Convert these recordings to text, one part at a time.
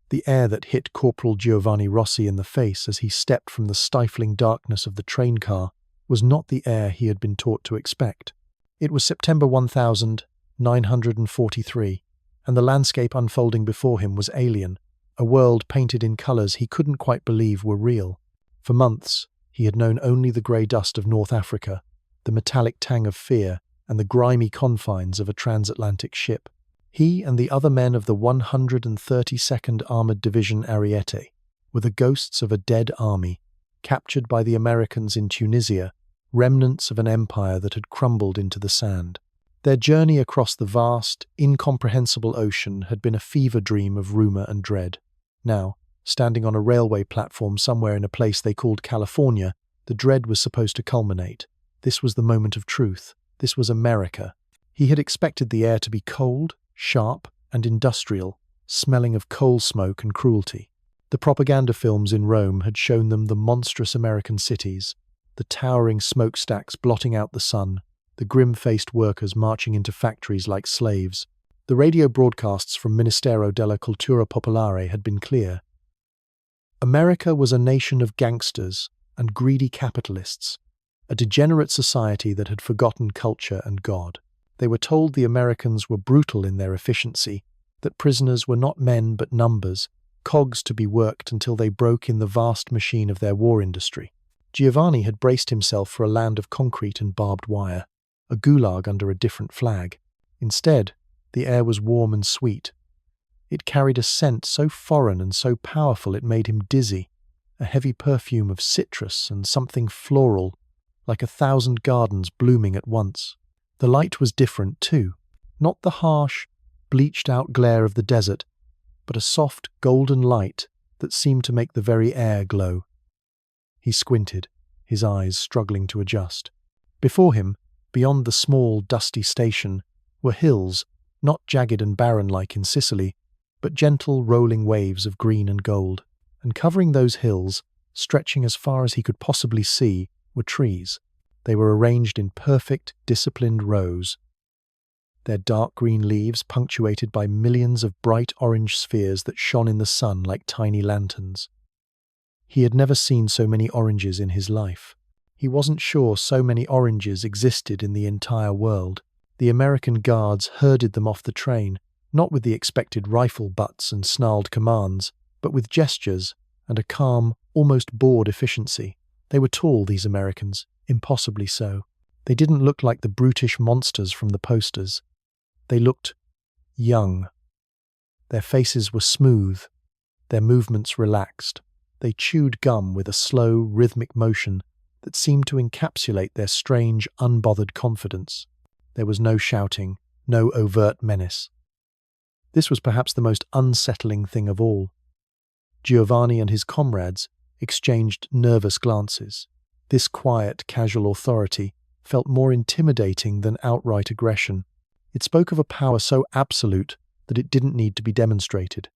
The air that hit Corporal Giovanni Rossi in the face as he stepped from the stifling darkness of the train car was not the air he had been taught to expect. It was September 1943, and the landscape unfolding before him was alien, a world painted in colors he couldn't quite believe were real. For months, he had known only the grey dust of North Africa, the metallic tang of fear, and the grimy confines of a transatlantic ship. He and the other men of the 132nd Armored Division Ariete were the ghosts of a dead army, captured by the Americans in Tunisia, remnants of an empire that had crumbled into the sand. Their journey across the vast, incomprehensible ocean had been a fever dream of rumor and dread. Now, standing on a railway platform somewhere in a place they called California, the dread was supposed to culminate. This was the moment of truth. This was America. He had expected the air to be cold, sharp, and industrial, smelling of coal smoke and cruelty. The propaganda films in Rome had shown them the monstrous American cities, the towering smokestacks blotting out the sun, the grim-faced workers marching into factories like slaves. The radio broadcasts from Ministero della Cultura Popolare had been clear. America was a nation of gangsters and greedy capitalists, a degenerate society that had forgotten culture and God. They were told the Americans were brutal in their efficiency, that prisoners were not men but numbers, cogs to be worked until they broke in the vast machine of their war industry. Giovanni had braced himself for a land of concrete and barbed wire, a gulag under a different flag. Instead, the air was warm and sweet. It carried a scent so foreign and so powerful it made him dizzy, a heavy perfume of citrus and something floral, like 1,000 gardens blooming at once. The light was different too, not the harsh, bleached-out glare of the desert, but a soft, golden light that seemed to make the very air glow. He squinted, his eyes struggling to adjust. Before him, beyond the small, dusty station, were hills, not jagged and barren like in Sicily, but gentle, rolling waves of green and gold. And covering those hills, stretching as far as he could possibly see, were trees. They were arranged in perfect, disciplined rows, their dark green leaves punctuated by millions of bright orange spheres that shone in the sun like tiny lanterns. He had never seen so many oranges in his life. He wasn't sure so many oranges existed in the entire world. The American guards herded them off the train, not with the expected rifle butts and snarled commands, but with gestures and a calm, almost bored efficiency. They were tall, these Americans, impossibly so. They didn't look like the brutish monsters from the posters. They looked young. Their faces were smooth, their movements relaxed. They chewed gum with a slow, rhythmic motion that seemed to encapsulate their strange, unbothered confidence. There was no shouting, no overt menace. This was perhaps the most unsettling thing of all. Giovanni and his comrades exchanged nervous glances. This quiet, casual authority felt more intimidating than outright aggression. It spoke of a power so absolute that it didn't need to be demonstrated.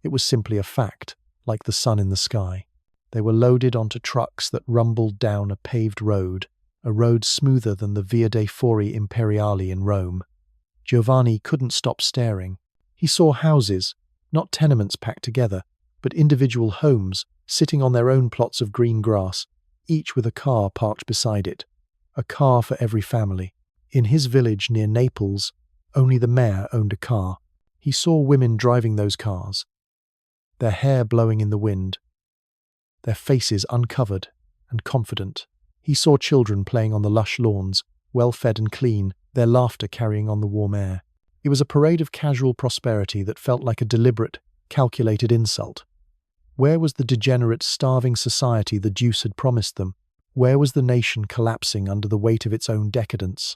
It was simply a fact, like the sun in the sky. They were loaded onto trucks that rumbled down a paved road, a road smoother than the Via dei Fori Imperiali in Rome. Giovanni couldn't stop staring. He saw houses, not tenements packed together, but individual homes sitting on their own plots of green grass, each with a car parked beside it. A car for every family. In his village near Naples, only the mayor owned a car. He saw women driving those cars, their hair blowing in the wind, their faces uncovered and confident. He saw children playing on the lush lawns, well-fed and clean, their laughter carrying on the warm air. It was a parade of casual prosperity that felt like a deliberate, calculated insult. Where was the degenerate, starving society the deuce had promised them? Where was the nation collapsing under the weight of its own decadence?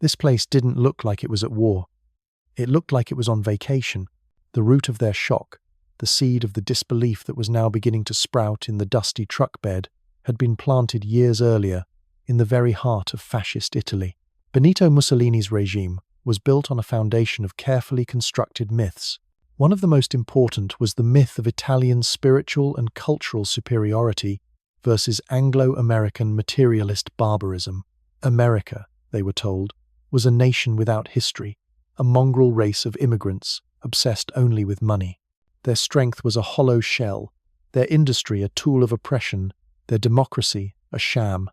This place didn't look like it was at war. It looked like it was on vacation. The root of their shock, the seed of the disbelief that was now beginning to sprout in the dusty truck bed, had been planted years earlier in the very heart of fascist Italy. Benito Mussolini's regime was built on a foundation of carefully constructed myths. One of the most important was the myth of Italian spiritual and cultural superiority versus Anglo-American materialist barbarism. America, they were told, was a nation without history, a mongrel race of immigrants obsessed only with money. Their strength was a hollow shell, their industry a tool of oppression, their democracy a sham.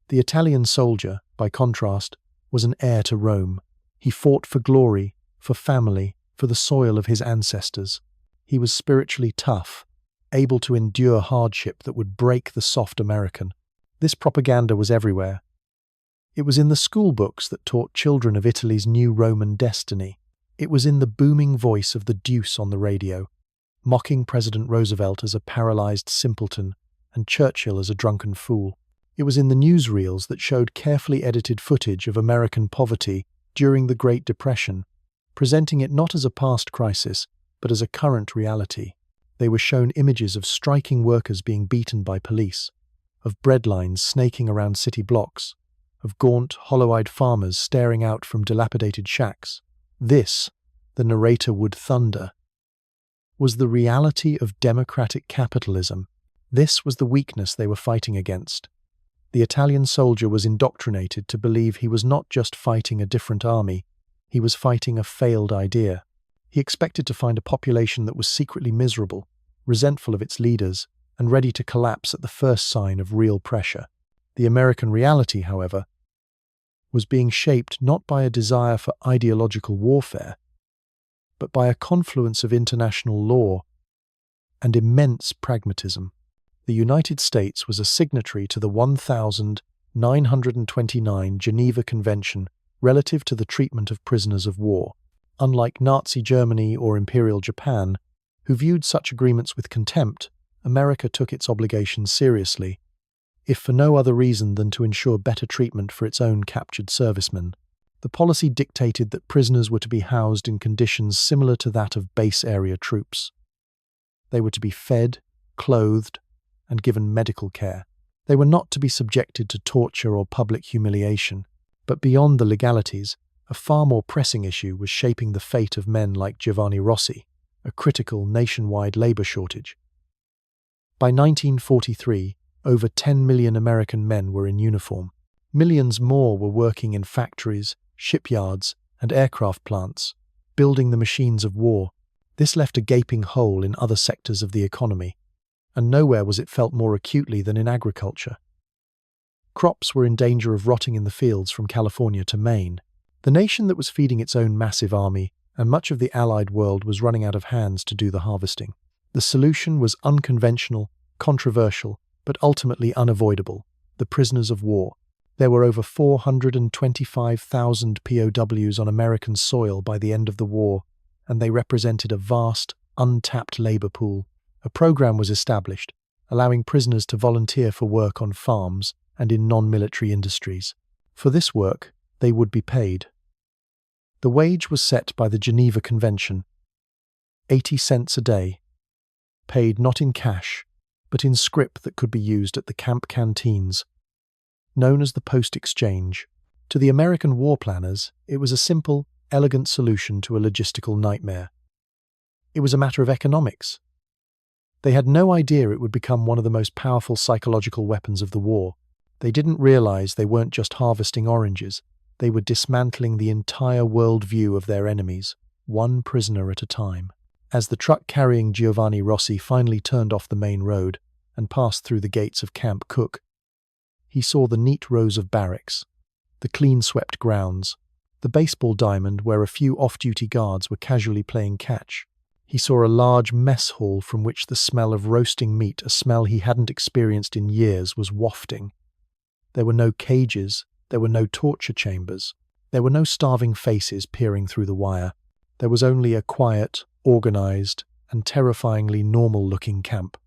The Italian soldier, by contrast, was an heir to Rome. He fought for glory, for family, for the soil of his ancestors. He was spiritually tough, able to endure hardship that would break the soft American. This propaganda was everywhere. It was in the school books that taught children of Italy's new Roman destiny. It was in the booming voice of the Deuce on the radio, mocking President Roosevelt as a paralyzed simpleton and Churchill as a drunken fool. It was in the newsreels that showed carefully edited footage of American poverty during the Great Depression, presenting it not as a past crisis, but as a current reality. They were shown images of striking workers being beaten by police, of breadlines snaking around city blocks, of gaunt, hollow-eyed farmers staring out from dilapidated shacks. This, the narrator would thunder, was the reality of democratic capitalism. This was the weakness they were fighting against. The Italian soldier was indoctrinated to believe he was not just fighting a different army, he was fighting a failed idea. He expected to find a population that was secretly miserable, resentful of its leaders, and ready to collapse at the first sign of real pressure. The American reality, however, was being shaped not by a desire for ideological warfare, but by a confluence of international law and immense pragmatism. The United States was a signatory to the 1929 Geneva Convention relative to the treatment of prisoners of war. Unlike Nazi Germany or Imperial Japan, who viewed such agreements with contempt, America took its obligations seriously, if for no other reason than to ensure better treatment for its own captured servicemen. The policy dictated that prisoners were to be housed in conditions similar to that of base area troops. They were to be fed, clothed, and given medical care. They were not to be subjected to torture or public humiliation. But beyond the legalities, a far more pressing issue was shaping the fate of men like Giovanni Rossi, a critical nationwide labor shortage. By 1943, over 10 million American men were in uniform. Millions more were working in factories, shipyards, and aircraft plants, building the machines of war. This left a gaping hole in other sectors of the economy, and nowhere was it felt more acutely than in agriculture. Crops were in danger of rotting in the fields from California to Maine. The nation that was feeding its own massive army, and much of the Allied world was running out of hands to do the harvesting. The solution was unconventional, controversial, but ultimately unavoidable: the prisoners of war. There were over 425,000 POWs on American soil by the end of the war, and they represented a vast, untapped labor pool. A program was established, allowing prisoners to volunteer for work on farms and in non-military industries. For this work, they would be paid. The wage was set by the Geneva Convention, 80 cents a day, paid not in cash, but in scrip that could be used at the camp canteens, known as the post-exchange. To the American war planners, it was a simple, elegant solution to a logistical nightmare. It was a matter of economics. They had no idea it would become one of the most powerful psychological weapons of the war. They didn't realize they weren't just harvesting oranges. They were dismantling the entire worldview of their enemies, one prisoner at a time. As the truck carrying Giovanni Rossi finally turned off the main road and passed through the gates of Camp Cook, he saw the neat rows of barracks, the clean-swept grounds, the baseball diamond where a few off-duty guards were casually playing catch. He saw a large mess hall from which the smell of roasting meat, a smell he hadn't experienced in years, was wafting. There were no cages, there were no torture chambers, there were no starving faces peering through the wire. There was only a quiet, organized, and terrifyingly normal-looking camp.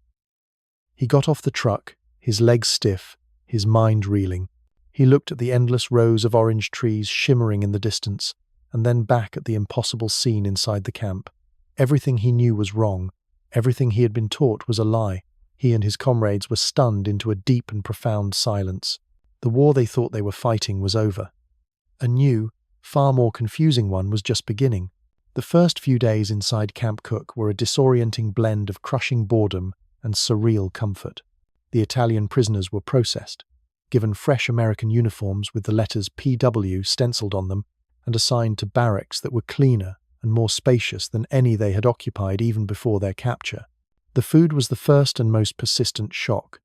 He got off the truck, his legs stiff, his mind reeling. He looked at the endless rows of orange trees shimmering in the distance, and then back at the impossible scene inside the camp. Everything he knew was wrong. Everything he had been taught was a lie. He and his comrades were stunned into a deep and profound silence. The war they thought they were fighting was over. A new, far more confusing one was just beginning. The first few days inside Camp Cook were a disorienting blend of crushing boredom and surreal comfort. The Italian prisoners were processed, given fresh American uniforms with the letters PW stenciled on them, and assigned to barracks that were cleaner and more spacious than any they had occupied even before their capture. The food was the first and most persistent shock.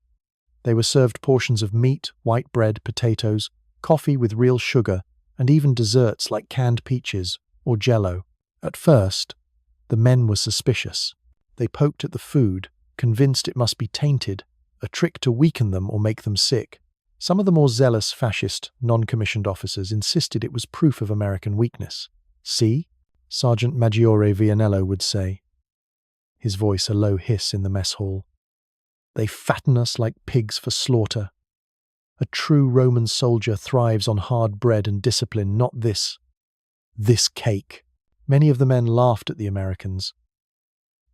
They were served portions of meat, white bread, potatoes, coffee with real sugar, and even desserts like canned peaches or jello. At first, the men were suspicious. They poked at the food, convinced it must be tainted, a trick to weaken them or make them sick. Some of the more zealous fascist, non-commissioned officers insisted it was proof of American weakness. "See?" Sergeant Maggiore Vianello would say, his voice a low hiss in the mess hall. "They fatten us like pigs for slaughter. A true Roman soldier thrives on hard bread and discipline, not this cake." Many of the men laughed at the Americans.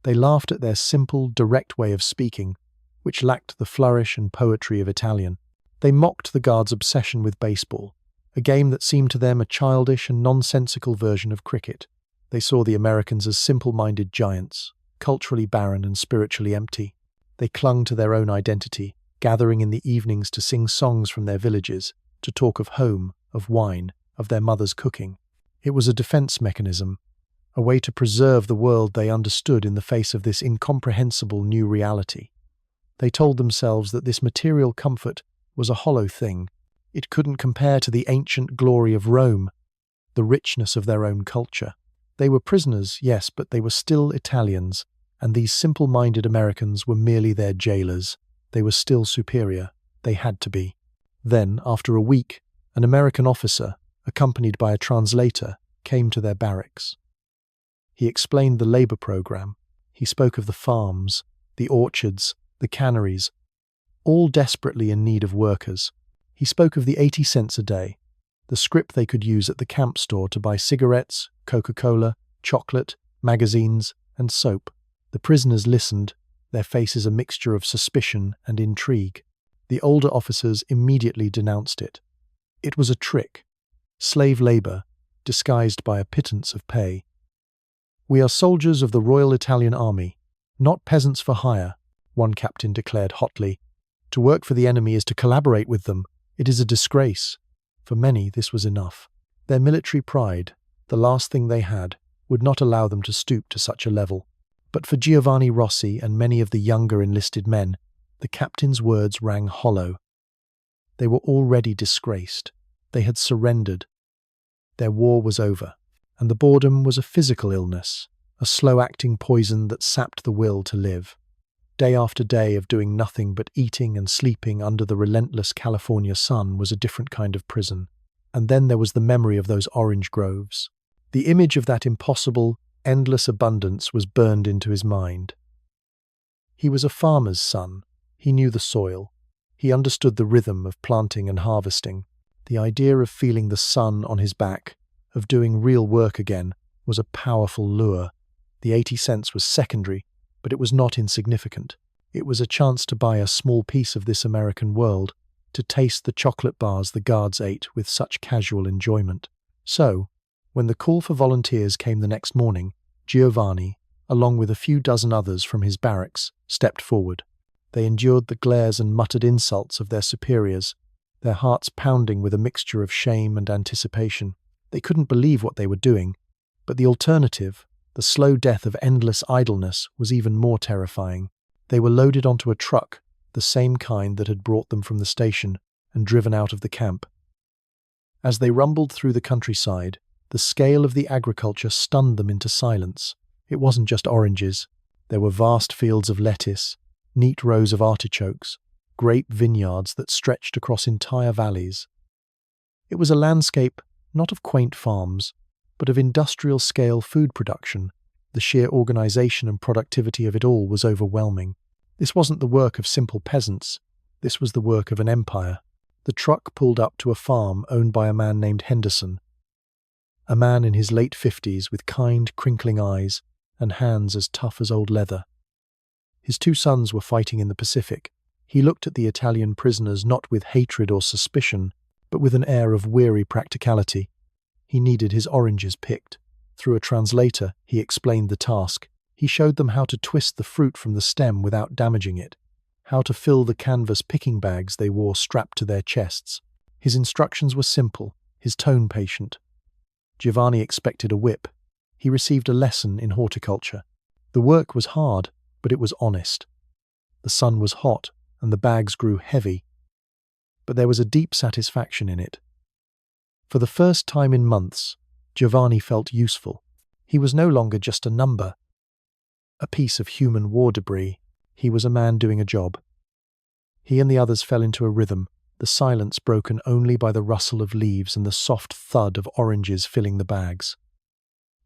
They laughed at their simple, direct way of speaking, which lacked the flourish and poetry of Italian. They mocked the guards' obsession with baseball, a game that seemed to them a childish and nonsensical version of cricket. They saw the Americans as simple-minded giants, culturally barren and spiritually empty. They clung to their own identity, gathering in the evenings to sing songs from their villages, to talk of home, of wine, of their mother's cooking. It was a defense mechanism, a way to preserve the world they understood in the face of this incomprehensible new reality. They told themselves that this material comfort was a hollow thing. It couldn't compare to the ancient glory of Rome, the richness of their own culture. They were prisoners, yes, but they were still Italians, and these simple-minded Americans were merely their jailers. They were still superior. They had to be. Then, after a week, an American officer, accompanied by a translator, came to their barracks. He explained the labor program. He spoke of the farms, the orchards, the canneries, all desperately in need of workers. He spoke of the 80 cents a day, the scrip they could use at the camp store to buy cigarettes, Coca-Cola, chocolate, magazines, and soap. The prisoners listened, their faces a mixture of suspicion and intrigue. The older officers immediately denounced it. It was a trick, slave labor, disguised by a pittance of pay. "We are soldiers of the Royal Italian Army, not peasants for hire," one captain declared hotly. "To work for the enemy is to collaborate with them. It is a disgrace." For many, this was enough. Their military pride, the last thing they had, would not allow them to stoop to such a level. But for Giovanni Rossi and many of the younger enlisted men, the captain's words rang hollow. They were already disgraced. They had surrendered. Their war was over, and the boredom was a physical illness, a slow-acting poison that sapped the will to live. Day after day of doing nothing but eating and sleeping under the relentless California sun was a different kind of prison. And then there was the memory of those orange groves. The image of that impossible, endless abundance was burned into his mind. He was a farmer's son. He knew the soil. He understood the rhythm of planting and harvesting. The idea of feeling the sun on his back, of doing real work again, was a powerful lure. The 80 cents was secondary, but it was not insignificant. It was a chance to buy a small piece of this American world, to taste the chocolate bars the guards ate with such casual enjoyment. So, when the call for volunteers came the next morning, Giovanni, along with a few dozen others from his barracks, stepped forward. They endured the glares and muttered insults of their superiors, their hearts pounding with a mixture of shame and anticipation. They couldn't believe what they were doing, but the alternative, the slow death of endless idleness, was even more terrifying. They were loaded onto a truck, the same kind that had brought them from the station, and driven out of the camp. As they rumbled through the countryside, the scale of the agriculture stunned them into silence. It wasn't just oranges. There were vast fields of lettuce, neat rows of artichokes, grape vineyards that stretched across entire valleys. It was a landscape not of quaint farms, but of industrial-scale food production. The sheer organization and productivity of it all was overwhelming. This wasn't the work of simple peasants. This was the work of an empire. The truck pulled up to a farm owned by a man named Henderson, a man in his late 50s with kind, crinkling eyes and hands as tough as old leather. His two sons were fighting in the Pacific. He looked at the Italian prisoners not with hatred or suspicion, but with an air of weary practicality. He needed his oranges picked. Through a translator, he explained the task. He showed them how to twist the fruit from the stem without damaging it, how to fill the canvas picking bags they wore strapped to their chests. His instructions were simple, his tone patient. Giovanni expected a whip. he received a lesson in horticulture. The work was hard, but it was honest. The sun was hot, and the bags grew heavy. But there was a deep satisfaction in it. For the first time in months, Giovanni felt useful. He was no longer just a number, a piece of human war debris. He was a man doing a job. He and the others fell into a rhythm, the silence broken only by the rustle of leaves and the soft thud of oranges filling the bags.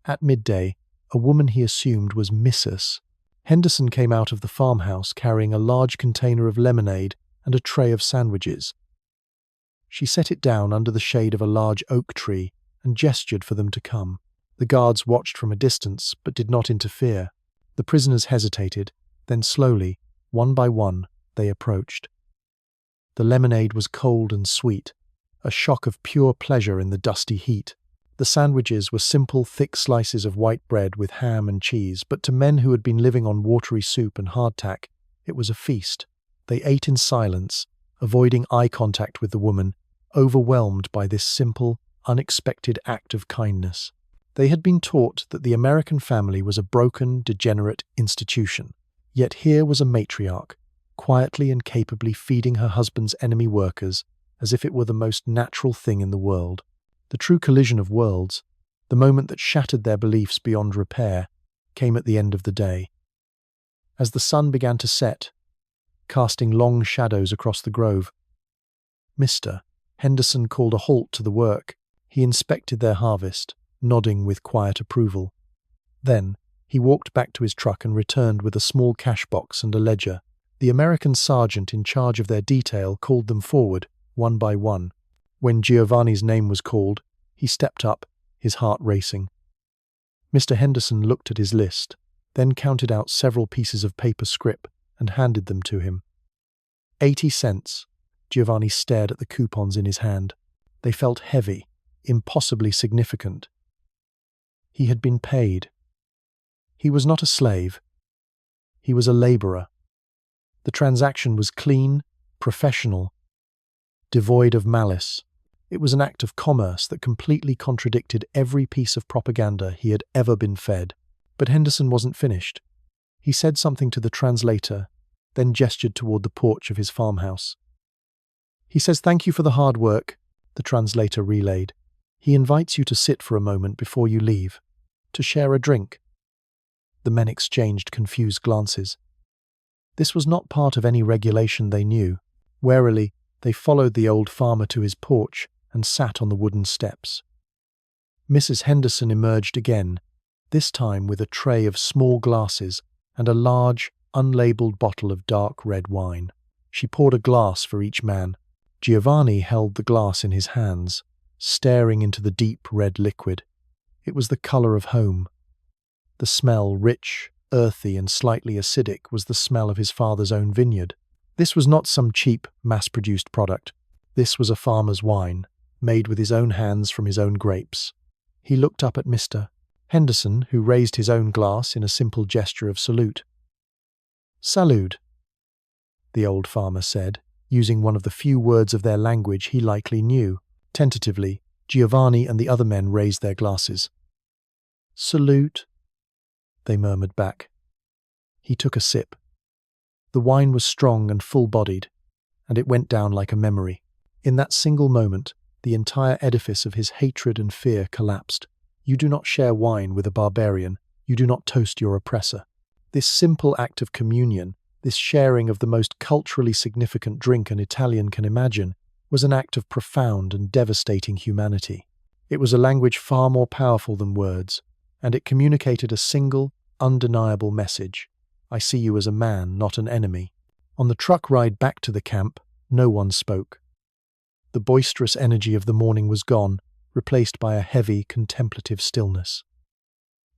At midday, a woman he assumed was Mrs. Henderson came out of the farmhouse carrying a large container of lemonade and a tray of sandwiches. She set it down under the shade of a large oak tree and gestured for them to come. The guards watched from a distance but did not interfere. The prisoners hesitated, then slowly, one by one, they approached. The lemonade was cold and sweet, a shock of pure pleasure in the dusty heat. The sandwiches were simple, thick slices of white bread with ham and cheese, but to men who had been living on watery soup and hardtack, it was a feast. They ate in silence, avoiding eye contact with the woman, overwhelmed by this simple, unexpected act of kindness. They had been taught that the American family was a broken, degenerate institution. Yet here was a matriarch, quietly and capably feeding her husband's enemy workers as if it were the most natural thing in the world. The true collision of worlds, the moment that shattered their beliefs beyond repair, came at the end of the day. As the sun began to set, casting long shadows across the grove, Mr. Henderson called a halt to the work. He inspected their harvest, nodding with quiet approval. Then, he walked back to his truck and returned with a small cash box and a ledger. The American sergeant in charge of their detail called them forward, one by one. When Giovanni's name was called, he stepped up, his heart racing. Mr. Henderson looked at his list, then counted out several pieces of paper scrip and handed them to him. 80 cents. Giovanni stared at the coupons in his hand. They felt heavy, impossibly significant. He had been paid. He was not a slave. He was a laborer. The transaction was clean, professional, devoid of malice. It was an act of commerce that completely contradicted every piece of propaganda he had ever been fed. But Henderson wasn't finished. He said something to the translator, then gestured toward the porch of his farmhouse. He says thank you for the hard work, the translator relayed. He invites you to sit for a moment before you leave, to share a drink. The men exchanged confused glances. This was not part of any regulation they knew. Warily, they followed the old farmer to his porch and sat on the wooden steps. Mrs. Henderson emerged again, this time with a tray of small glasses and a large, unlabeled bottle of dark red wine. She poured a glass for each man. Giovanni held the glass in his hands, staring into the deep red liquid. It was the color of home. The smell, rich, earthy, and slightly acidic, was the smell of his father's own vineyard. This was not some cheap, mass-produced product. This was a farmer's wine, made with his own hands from his own grapes. He looked up at Mr. Henderson, who raised his own glass in a simple gesture of salute. "Salud," the old farmer said, using one of the few words of their language he likely knew. Tentatively, Giovanni and the other men raised their glasses. "Salute," they murmured back. He took a sip. The wine was strong and full-bodied, and it went down like a memory. In that single moment, the entire edifice of his hatred and fear collapsed. You do not share wine with a barbarian. You do not toast your oppressor. This simple act of communion, this sharing of the most culturally significant drink an Italian can imagine, was an act of profound and devastating humanity. It was a language far more powerful than words, and it communicated a single, undeniable message. I see you as a man, not an enemy. On the truck ride back to the camp, no one spoke. The boisterous energy of the morning was gone, replaced by a heavy, contemplative stillness.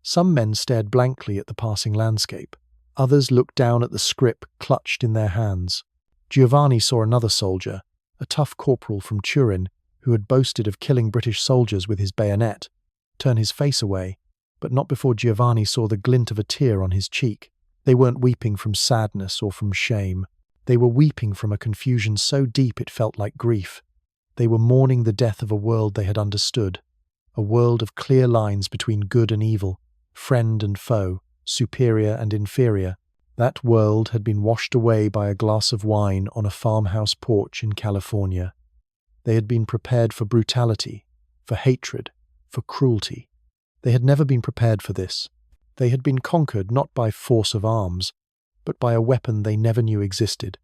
Some men stared blankly at the passing landscape. Others looked down at the scrip clutched in their hands. Giovanni saw another soldier, a tough corporal from Turin, who had boasted of killing British soldiers with his bayonet, turn his face away, but not before Giovanni saw the glint of a tear on his cheek. They weren't weeping from sadness or from shame. They were weeping from a confusion so deep it felt like grief. They were mourning the death of a world they had understood, a world of clear lines between good and evil, friend and foe, superior and inferior. That world had been washed away by a glass of wine on a farmhouse porch in California. They had been prepared for brutality, for hatred, for cruelty. They had never been prepared for this. They had been conquered not by force of arms, but by a weapon they never knew existed.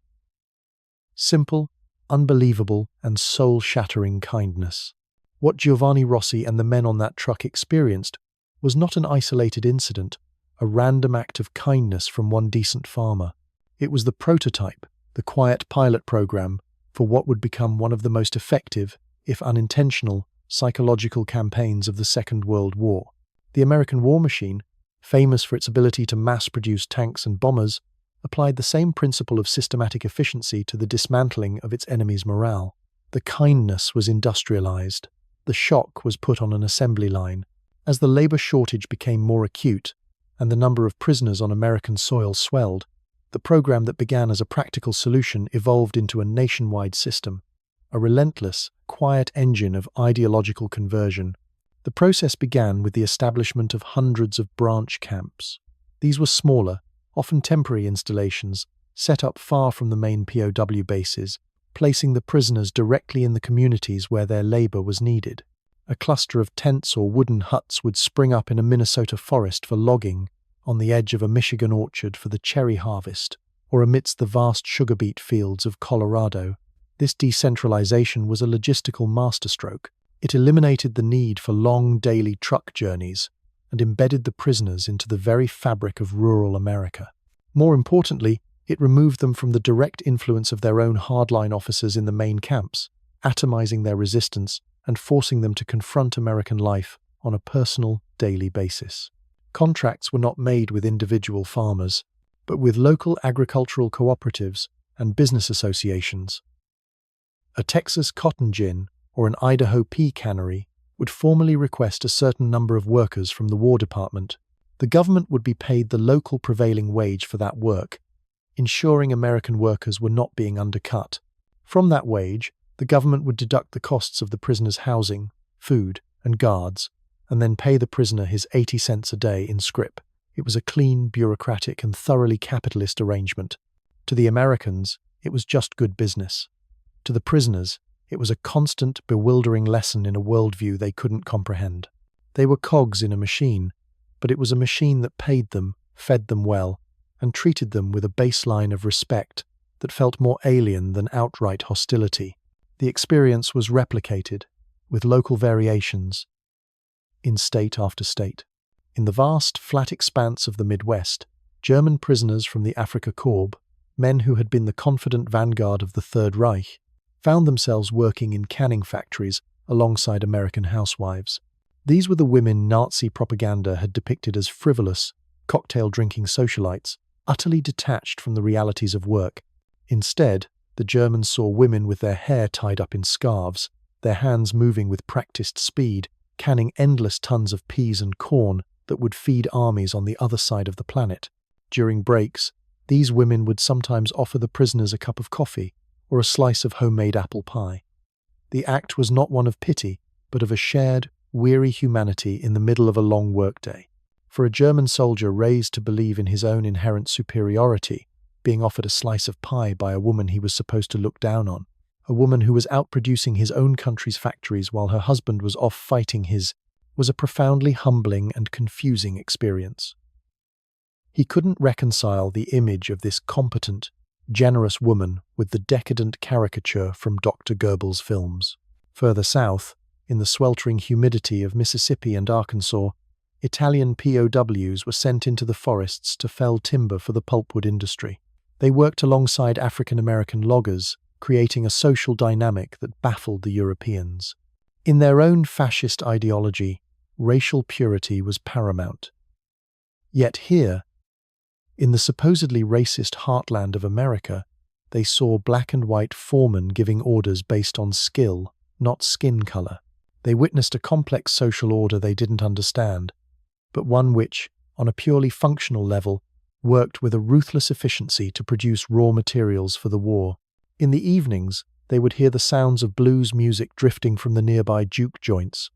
Simple, unbelievable, and soul-shattering kindness. What Giovanni Rossi and the men on that truck experienced was not an isolated incident, a random act of kindness from one decent farmer. It was the prototype, the quiet pilot program, for what would become one of the most effective, if unintentional, psychological campaigns of the Second World War. The American war machine, famous for its ability to mass-produce tanks and bombers, applied the same principle of systematic efficiency to the dismantling of its enemy's morale. The kindness was industrialized. The shock was put on an assembly line. As the labor shortage became more acute, and the number of prisoners on American soil swelled, the program that began as a practical solution evolved into a nationwide system, a relentless, quiet engine of ideological conversion. The process began with the establishment of hundreds of branch camps. These were smaller, often temporary installations, set up far from the main POW bases, placing the prisoners directly in the communities where their labor was needed. A cluster of tents or wooden huts would spring up in a Minnesota forest for logging, on the edge of a Michigan orchard for the cherry harvest, or amidst the vast sugar beet fields of Colorado. This decentralization was a logistical masterstroke. It eliminated the need for long daily truck journeys and embedded the prisoners into the very fabric of rural America. More importantly, it removed them from the direct influence of their own hardline officers in the main camps, atomizing their resistance and forcing them to confront American life on a personal, daily basis. Contracts were not made with individual farmers, but with local agricultural cooperatives and business associations. A Texas cotton gin or an Idaho pea cannery would formally request a certain number of workers from the War Department. The government would be paid the local prevailing wage for that work, ensuring American workers were not being undercut. From that wage, the government would deduct the costs of the prisoner's housing, food, and guards, and then pay the prisoner his 80 cents a day in scrip. It was a clean, bureaucratic, and thoroughly capitalist arrangement. To the Americans, it was just good business. To the prisoners, it was a constant, bewildering lesson in a worldview they couldn't comprehend. They were cogs in a machine, but it was a machine that paid them, fed them well, and treated them with a baseline of respect that felt more alien than outright hostility. The experience was replicated, with local variations, in state after state. In the vast, flat expanse of the Midwest, German prisoners from the Afrika Korps, men who had been the confident vanguard of the Third Reich, found themselves working in canning factories alongside American housewives. These were the women Nazi propaganda had depicted as frivolous, cocktail-drinking socialites, utterly detached from the realities of work. Instead, the Germans saw women with their hair tied up in scarves, their hands moving with practiced speed, canning endless tons of peas and corn that would feed armies on the other side of the planet. During breaks, these women would sometimes offer the prisoners a cup of coffee or a slice of homemade apple pie. The act was not one of pity, but of a shared, weary humanity in the middle of a long workday. For a German soldier raised to believe in his own inherent superiority, being offered a slice of pie by a woman he was supposed to look down on, a woman who was outproducing his own country's factories while her husband was off fighting his, was a profoundly humbling and confusing experience. He couldn't reconcile the image of this competent, generous woman with the decadent caricature from Dr. Goebbels' films. Further south, in the sweltering humidity of Mississippi and Arkansas, Italian POWs were sent into the forests to fell timber for the pulpwood industry. They worked alongside African-American loggers, creating a social dynamic that baffled the Europeans. In their own fascist ideology, racial purity was paramount. Yet here, in the supposedly racist heartland of America, they saw black and white foremen giving orders based on skill, not skin color. They witnessed a complex social order they didn't understand, but one which, on a purely functional level, worked with a ruthless efficiency to produce raw materials for the war. In the evenings, they would hear the sounds of blues music drifting from the nearby juke joints,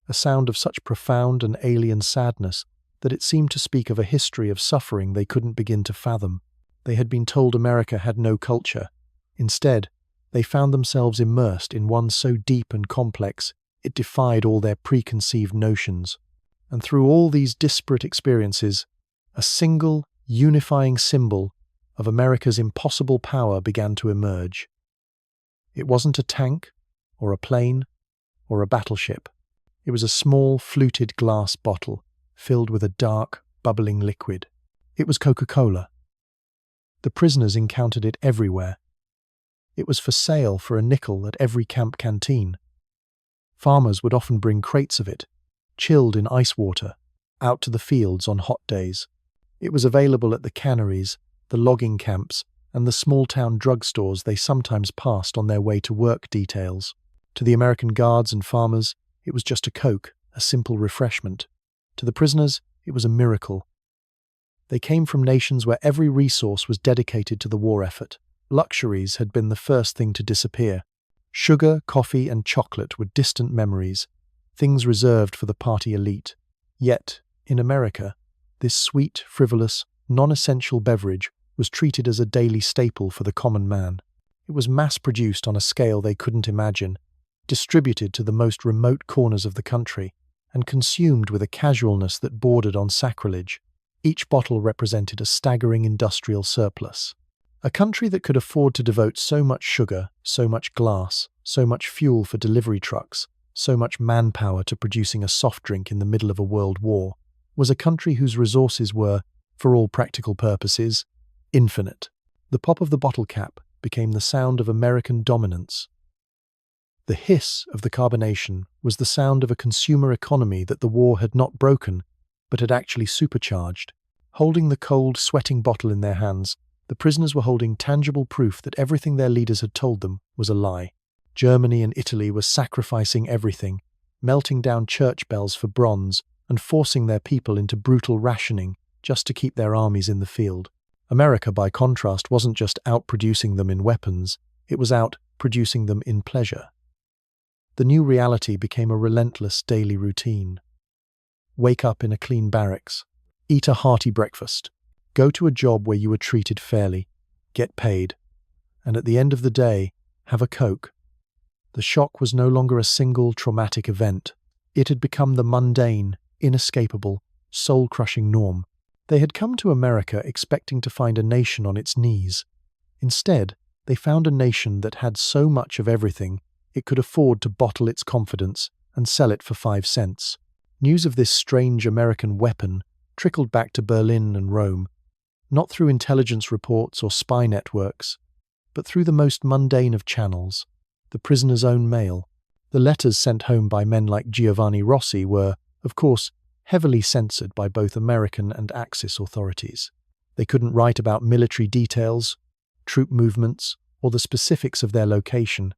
a sound of such profound and alien sadness that it seemed to speak of a history of suffering they couldn't begin to fathom. They had been told America had no culture. Instead, they found themselves immersed in one so deep and complex it defied all their preconceived notions. And through all these disparate experiences, a single, unifying symbol of America's impossible power began to emerge. It wasn't a tank, or a plane, or a battleship. It was a small, fluted glass bottle filled with a dark, bubbling liquid. It was Coca-Cola. The prisoners encountered it everywhere. It was for sale for a nickel at every camp canteen. Farmers would often bring crates of it, chilled in ice water, out to the fields on hot days. It was available at the canneries, the logging camps, and the small-town drugstores they sometimes passed on their way to work details. To the American guards and farmers, it was just a Coke, a simple refreshment. To the prisoners, it was a miracle. They came from nations where every resource was dedicated to the war effort. Luxuries had been the first thing to disappear. Sugar, coffee, and chocolate were distant memories, things reserved for the party elite. Yet, in America, this sweet, frivolous, non-essential beverage was treated as a daily staple for the common man. It was mass-produced on a scale they couldn't imagine, distributed to the most remote corners of the country, and consumed with a casualness that bordered on sacrilege. Each bottle represented a staggering industrial surplus. A country that could afford to devote so much sugar, so much glass, so much fuel for delivery trucks, so much manpower to producing a soft drink in the middle of a world war, was a country whose resources were, for all practical purposes, infinite. The pop of the bottle cap became the sound of American dominance. The hiss of the carbonation was the sound of a consumer economy that the war had not broken, but had actually supercharged. Holding the cold, sweating bottle in their hands, the prisoners were holding tangible proof that everything their leaders had told them was a lie. Germany and Italy were sacrificing everything, melting down church bells for bronze and forcing their people into brutal rationing just to keep their armies in the field. America, by contrast, wasn't just outproducing them in weapons, it was outproducing them in pleasure. The new reality became a relentless daily routine. Wake up in a clean barracks, eat a hearty breakfast, go to a job where you were treated fairly, get paid, and at the end of the day, have a Coke. The shock was no longer a single traumatic event. It had become the mundane, inescapable, soul-crushing norm. They had come to America expecting to find a nation on its knees. Instead, they found a nation that had so much of everything it could afford to bottle its confidence and sell it for 5 cents. News of this strange American weapon trickled back to Berlin and Rome, not through intelligence reports or spy networks, but through the most mundane of channels, the prisoner's own mail. The letters sent home by men like Giovanni Rossi were, of course, heavily censored by both American and Axis authorities. They couldn't write about military details, troop movements, or the specifics of their location.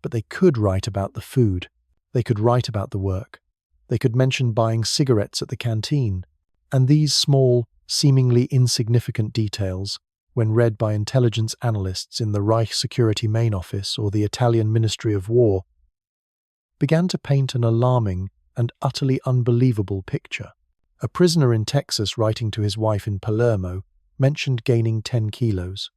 But they could write about the food. They could write about the work. They could mention buying cigarettes at the canteen. And these small, seemingly insignificant details, when read by intelligence analysts in the Reich Security Main Office or the Italian Ministry of War, began to paint an alarming and utterly unbelievable picture. A prisoner in Texas writing to his wife in Palermo mentioned gaining 10 kilos.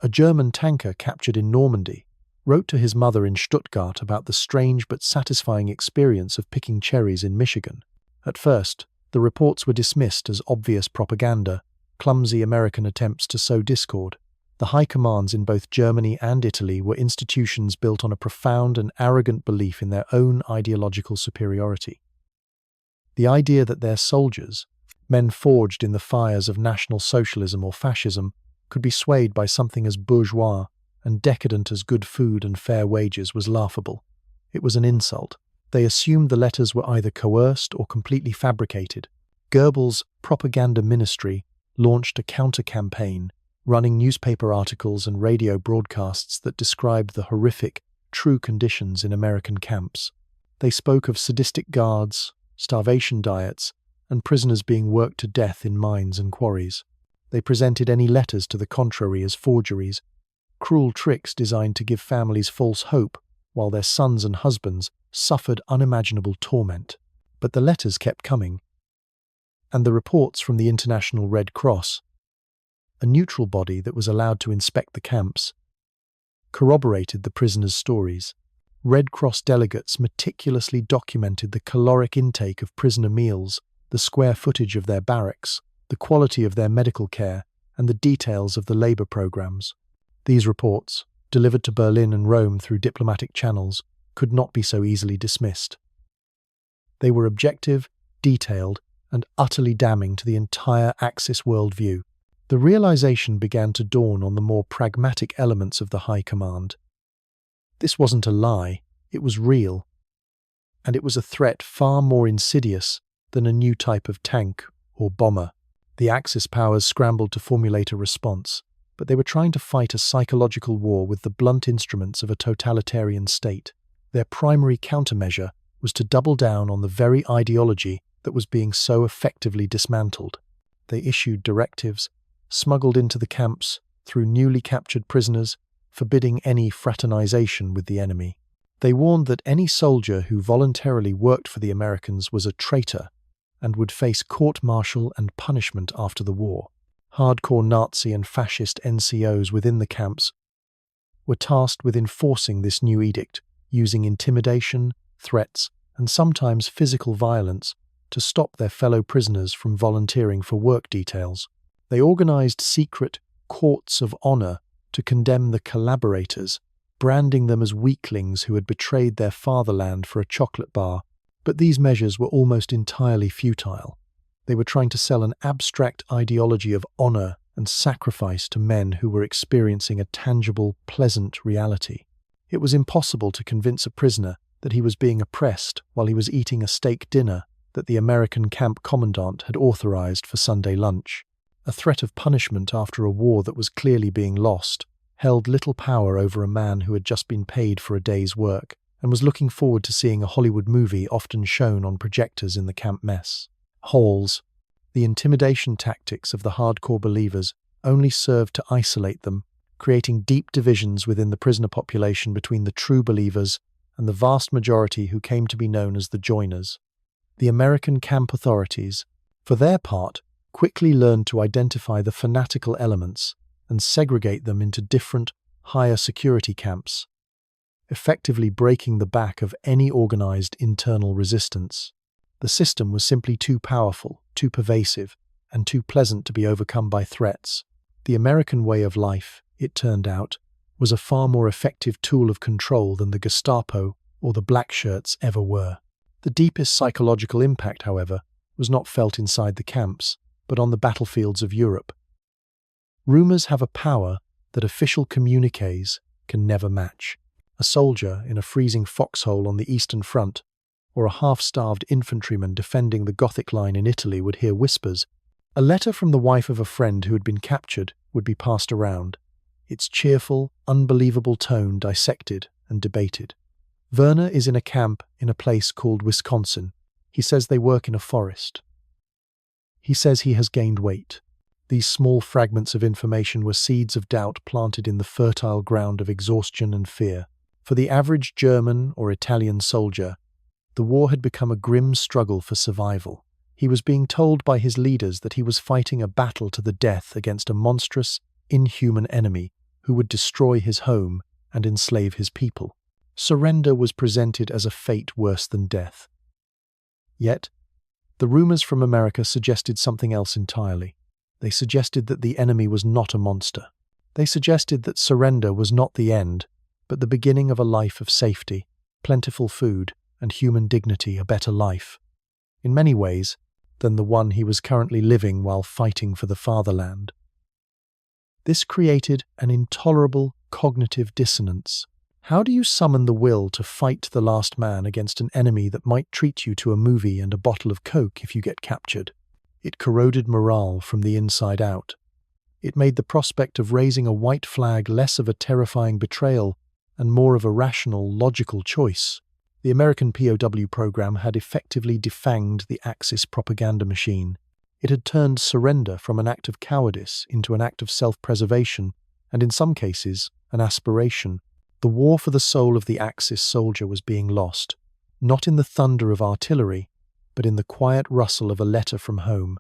A German tanker captured in Normandy wrote to his mother in Stuttgart about the strange but satisfying experience of picking cherries in Michigan. At first, the reports were dismissed as obvious propaganda, clumsy American attempts to sow discord. The high commands in both Germany and Italy were institutions built on a profound and arrogant belief in their own ideological superiority. The idea that their soldiers, men forged in the fires of National Socialism or fascism, could be swayed by something as bourgeois and decadent as good food and fair wages was laughable. It was an insult. They assumed the letters were either coerced or completely fabricated. Goebbels' propaganda ministry launched a counter-campaign, running newspaper articles and radio broadcasts that described the horrific, true conditions in American camps. They spoke of sadistic guards, starvation diets, and prisoners being worked to death in mines and quarries. They presented any letters to the contrary as forgeries, cruel tricks designed to give families false hope while their sons and husbands suffered unimaginable torment. But the letters kept coming. and the reports from the International Red Cross, a neutral body that was allowed to inspect the camps, corroborated the prisoners' stories. Red Cross delegates meticulously documented the caloric intake of prisoner meals, the square footage of their barracks, the quality of their medical care, and the details of the labor programs. These reports, delivered to Berlin and Rome through diplomatic channels, could not be so easily dismissed. They were objective, detailed, and utterly damning to the entire Axis worldview. The realization began to dawn on the more pragmatic elements of the High Command. This wasn't a lie, it was real, and it was a threat far more insidious than a new type of tank or bomber. The Axis powers scrambled to formulate a response, but they were trying to fight a psychological war with the blunt instruments of a totalitarian state. Their primary countermeasure was to double down on the very ideology that was being so effectively dismantled. They issued directives, smuggled into the camps through newly captured prisoners, forbidding any fraternization with the enemy. They warned that any soldier who voluntarily worked for the Americans was a traitor and would face court-martial and punishment after the war. Hardcore Nazi and fascist NCOs within the camps were tasked with enforcing this new edict, using intimidation, threats, and sometimes physical violence to stop their fellow prisoners from volunteering for work details. They organized secret courts of honor to condemn the collaborators, branding them as weaklings who had betrayed their fatherland for a chocolate bar. But these measures were almost entirely futile. They were trying to sell an abstract ideology of honor and sacrifice to men who were experiencing a tangible, pleasant reality. It was impossible to convince a prisoner that he was being oppressed while he was eating a steak dinner that the American camp commandant had authorized for Sunday lunch. A threat of punishment after a war that was clearly being lost held little power over a man who had just been paid for a day's work and was looking forward to seeing a Hollywood movie often shown on projectors in the camp mess halls. The intimidation tactics of the hardcore believers only served to isolate them, creating deep divisions within the prisoner population between the true believers and the vast majority who came to be known as the joiners. The American camp authorities, for their part, quickly learned to identify the fanatical elements and segregate them into different, higher security camps, effectively breaking the back of any organized internal resistance. The system was simply too powerful, too pervasive, and too pleasant to be overcome by threats. The American way of life, it turned out, was a far more effective tool of control than the Gestapo or the Black Shirts ever were. The deepest psychological impact, however, was not felt inside the camps, but on the battlefields of Europe. Rumors have a power that official communiques can never match. A soldier in a freezing foxhole on the Eastern Front, or a half-starved infantryman defending the Gothic line in Italy would hear whispers. A letter from the wife of a friend who had been captured would be passed around, its cheerful, unbelievable tone dissected and debated. Werner is in a camp in a place called Wisconsin. He says they work in a forest. He says he has gained weight. These small fragments of information were seeds of doubt planted in the fertile ground of exhaustion and fear. For the average German or Italian soldier, the war had become a grim struggle for survival. He was being told by his leaders that he was fighting a battle to the death against a monstrous, inhuman enemy who would destroy his home and enslave his people. Surrender was presented as a fate worse than death. Yet, the rumors from America suggested something else entirely. They suggested that the enemy was not a monster. They suggested that surrender was not the end, but the beginning of a life of safety, plentiful food, and human dignity, a better life, in many ways, than the one he was currently living while fighting for the fatherland. This created an intolerable cognitive dissonance. How do you summon the will to fight the last man against an enemy that might treat you to a movie and a bottle of Coke if you get captured? It corroded morale from the inside out. It made the prospect of raising a white flag less of a terrifying betrayal and more of a rational, logical choice. The American POW program had effectively defanged the Axis propaganda machine. It had turned surrender from an act of cowardice into an act of self-preservation, and in some cases, an aspiration. The war for the soul of the Axis soldier was being lost, not in the thunder of artillery, but in the quiet rustle of a letter from home.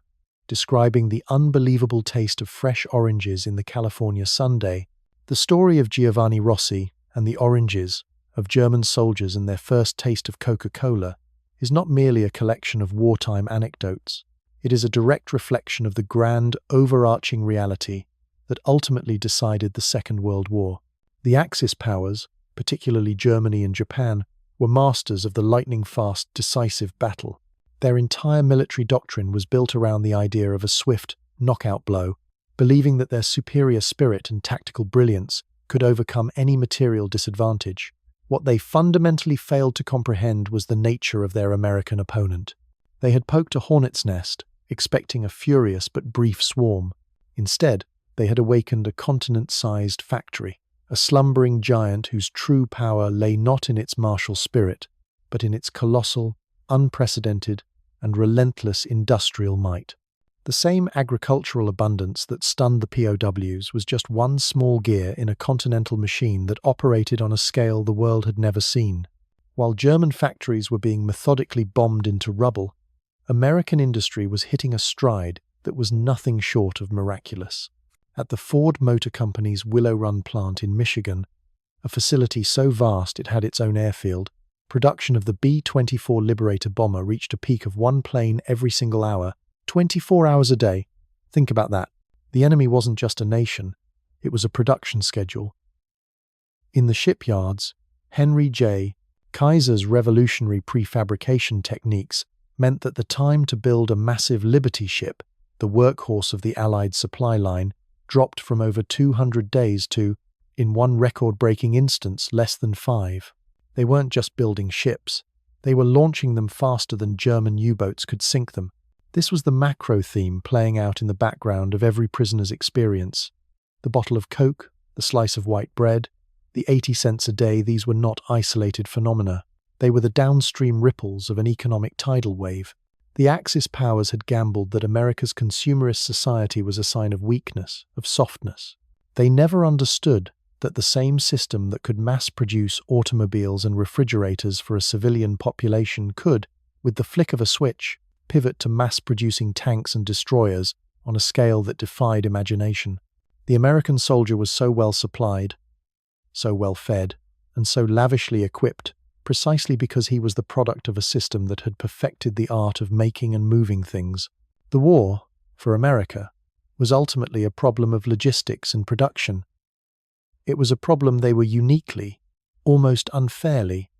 describing the unbelievable taste of fresh oranges in the California sundae. The story of Giovanni Rossi and the oranges, of German soldiers and their first taste of Coca-Cola, is not merely a collection of wartime anecdotes. It is a direct reflection of the grand, overarching reality that ultimately decided the Second World War. The Axis powers, particularly Germany and Japan, were masters of the lightning-fast, decisive battle. Their entire military doctrine was built around the idea of a swift, knockout blow, believing that their superior spirit and tactical brilliance could overcome any material disadvantage. What they fundamentally failed to comprehend was the nature of their American opponent. They had poked a hornet's nest, expecting a furious but brief swarm. Instead, they had awakened a continent-sized factory, a slumbering giant whose true power lay not in its martial spirit, but in its colossal, unprecedented, and relentless industrial might. The same agricultural abundance that stunned the POWs was just one small gear in a continental machine that operated on a scale the world had never seen. While German factories were being methodically bombed into rubble, American industry was hitting a stride that was nothing short of miraculous. At the Ford Motor Company's Willow Run plant in Michigan, a facility so vast it had its own airfield, production of the B-24 Liberator bomber reached a peak of one plane every single hour, 24 hours a day. Think about that. The enemy wasn't just a nation, it was a production schedule. In the shipyards, Henry J. Kaiser's revolutionary prefabrication techniques meant that the time to build a massive Liberty ship, the workhorse of the Allied supply line, dropped from over 200 days to, in one record-breaking instance, less than 5. They weren't just building ships, they were launching them faster than German U-boats could sink them. This was the macro theme playing out in the background of every prisoner's experience. The bottle of Coke, the slice of white bread, the 80 cents a day, these were not isolated phenomena. They were the downstream ripples of an economic tidal wave. The Axis powers had gambled that America's consumerist society was a sign of weakness, of softness. They never understood that the same system that could mass-produce automobiles and refrigerators for a civilian population could, with the flick of a switch, pivot to mass-producing tanks and destroyers on a scale that defied imagination. The American soldier was so well supplied, so well fed, and so lavishly equipped precisely because he was the product of a system that had perfected the art of making and moving things. The war, for America, was ultimately a problem of logistics and production. It was a problem they were uniquely, almost unfairly,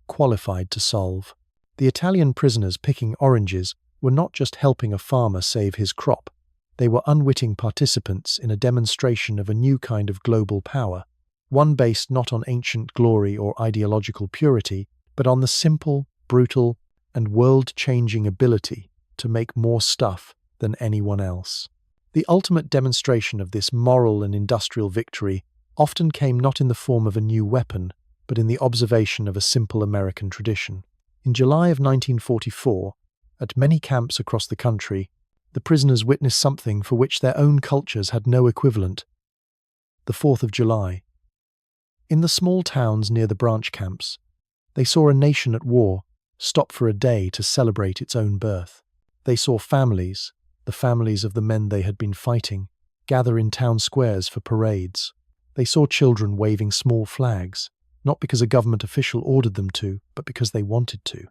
qualified to solve. The Italian prisoners picking oranges were not just helping a farmer save his crop. They were unwitting participants in a demonstration of a new kind of global power, one based not on ancient glory or ideological purity, but on the simple, brutal, and world-changing ability to make more stuff than anyone else. The ultimate demonstration of this moral and industrial victory often came not in the form of a new weapon, but in the observation of a simple American tradition. In July of 1944, at many camps across the country, the prisoners witnessed something for which their own cultures had no equivalent: the 4th of July. In the small towns near the branch camps, they saw a nation at war stop for a day to celebrate its own birth. They saw families, the families of the men they had been fighting, gather in town squares for parades. They saw children waving small flags, not because a government official ordered them to, but because they wanted to.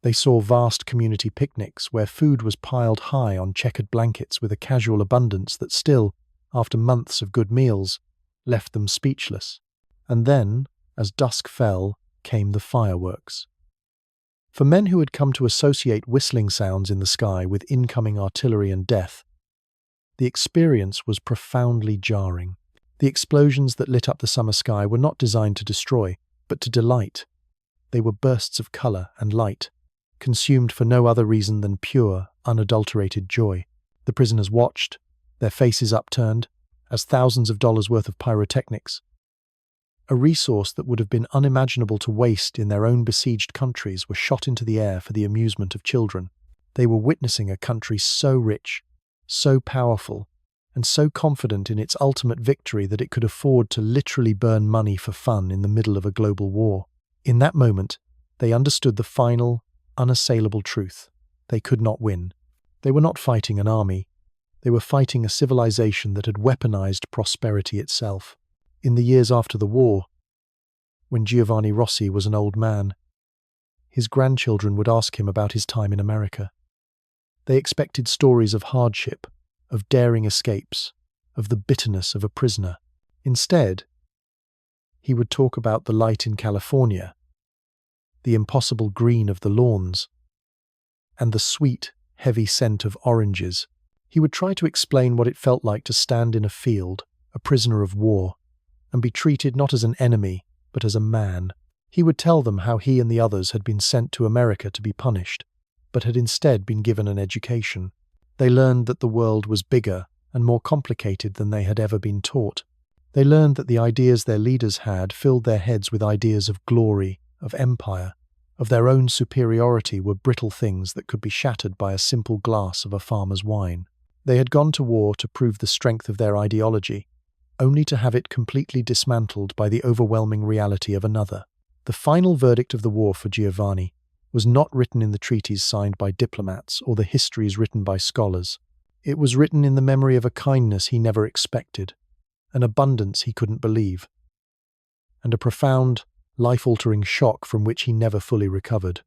They saw vast community picnics where food was piled high on checkered blankets with a casual abundance that still, after months of good meals, left them speechless. And then, as dusk fell, came the fireworks. For men who had come to associate whistling sounds in the sky with incoming artillery and death, the experience was profoundly jarring. The explosions that lit up the summer sky were not designed to destroy, but to delight. They were bursts of color and light, consumed for no other reason than pure, unadulterated joy. The prisoners watched, their faces upturned, as thousands of dollars worth of pyrotechnics, a resource that would have been unimaginable to waste in their own besieged countries, were shot into the air for the amusement of children. They were witnessing a country so rich, so powerful, and so confident in its ultimate victory that it could afford to literally burn money for fun in the middle of a global war. In that moment, they understood the final, unassailable truth. They could not win. They were not fighting an army. They were fighting a civilization that had weaponized prosperity itself. In the years after the war, when Giovanni Rossi was an old man, his grandchildren would ask him about his time in America. They expected stories of hardship, of daring escapes, of the bitterness of a prisoner. Instead, he would talk about the light in California, the impossible green of the lawns, and the sweet, heavy scent of oranges. He would try to explain what it felt like to stand in a field, a prisoner of war, and be treated not as an enemy, but as a man. He would tell them how he and the others had been sent to America to be punished, but had instead been given an education. They learned that the world was bigger and more complicated than they had ever been taught. They learned that the ideas their leaders had filled their heads with ideas of glory, of empire, of their own superiority were brittle things that could be shattered by a simple glass of a farmer's wine. They had gone to war to prove the strength of their ideology, only to have it completely dismantled by the overwhelming reality of another. The final verdict of the war for Giovanni was not written in the treaties signed by diplomats or the histories written by scholars. It was written in the memory of a kindness he never expected, an abundance he couldn't believe, and a profound, life-altering shock from which he never fully recovered.